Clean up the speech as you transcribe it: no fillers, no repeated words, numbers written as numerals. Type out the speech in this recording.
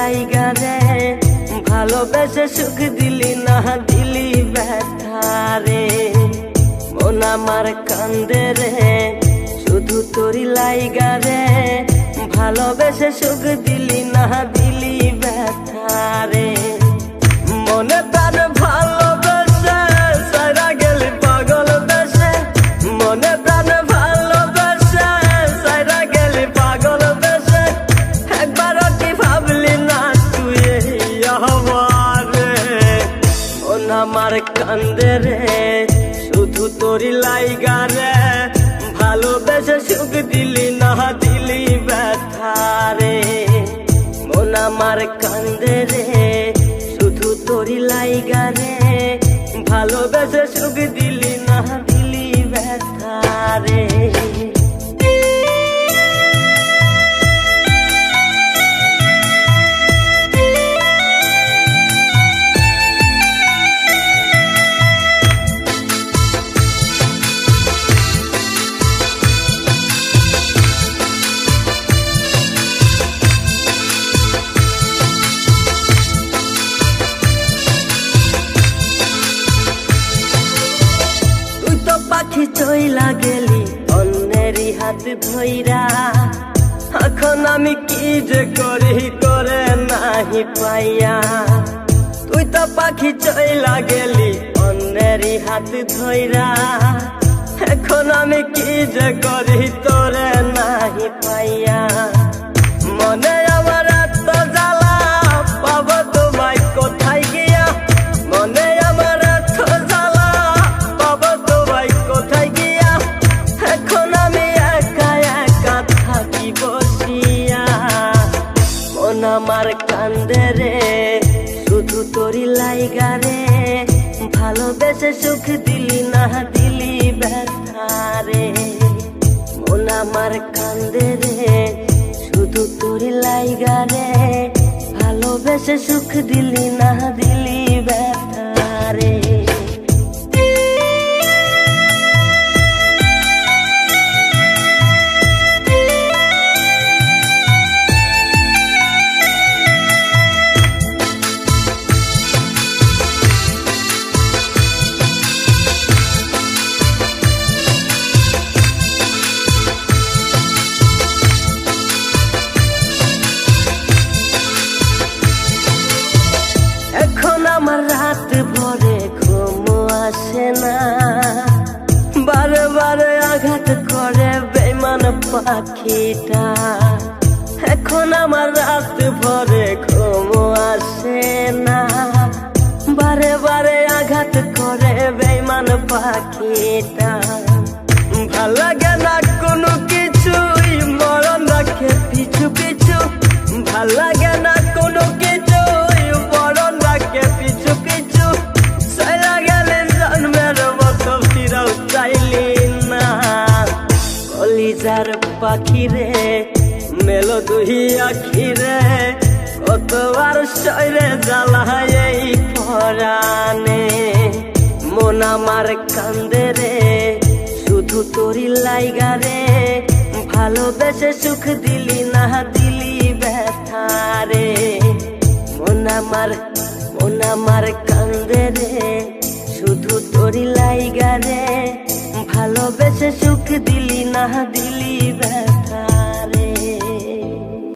লাইগা রে ভালোবেসে সুখ দিলি না দিলি ব্যথা রে মন আমার কান্দে রে শুধু তোরি লাইগা রে ভালোবেসে সুখ দিলি না দিলি ব্যথা রে মনে প্রাণ ভালোবেসে সারা গেলি পাগল বেসে মনে প্রাণ ভালোবেসে সারা গেলি পাগল বেসে একবারও কি ভাবলি না তুই আমারে মন আমার কান্দে রে শুধু তোরি লাইগা রে ভালোবেসে সুখ দিলি না দিলি ব্যথা রে মন আমার কান্দে রে শুধু তোরি লাইগা রে ভালোবেসে সুখ দিলি না দিলি ব্যথা রে পাখি চইলা গেলি অন্যেরই হাত ধইরা এখন আমি কি যে করি করে নাহি পাইয়া তুই তো পাখি চইলা গেলি অন্যেরই হাত ধইরা এখন আমি কি যে করি তোরে নাহি পাইয়া মনে আমার এত জ্বালা পাবো তোমায় কোথায় গিয়া মনে আমার এত জ্বালা পাবো তোমায় কোথায় গিয়া এখন আমি একা একা থাকি বসিয়া মন আমার কান্দে রে শুধু তোরি লাইগা রে ভালোবেসে সুখ দিলি না দিলি ব্যথা রে মন আমার কান্দে রে শুধু তোরি লাইগা রে ভালোবেসে সুখ দিলি না দিলি ব্যথা রে আমার রাত ভরে ঘুম আসে না বারে বারে আঘাত করে বেঈমান পাখিটা এখন আমার রাত ভরে ঘুম আসে না বারে বারে আঘাত করে বেঈমান পাখিটা ভাল লাগে না কোনো কিছুই মরণ রাখে পিছু পিছু ভাল লাগে না কোনো কিছুই মরণ রাখে পিছু পিছু সারা গেলে জন্মের মতো ফিরাও চাইলি না কলিজার পাখি রে মেলো দুই আখি রে কতবার শরীরে জ্বালায় এই পরাণে মন আমার কান্দে রে শুধু তোরি লাইগা রে ভালোবেসে সুখ দিলি না দিলি ব্যথা রে মন আমার কান্দে রে শুধু তোরি লাইগা রে ভালোবেসে সুখ দিলি না দিলি ব্যথা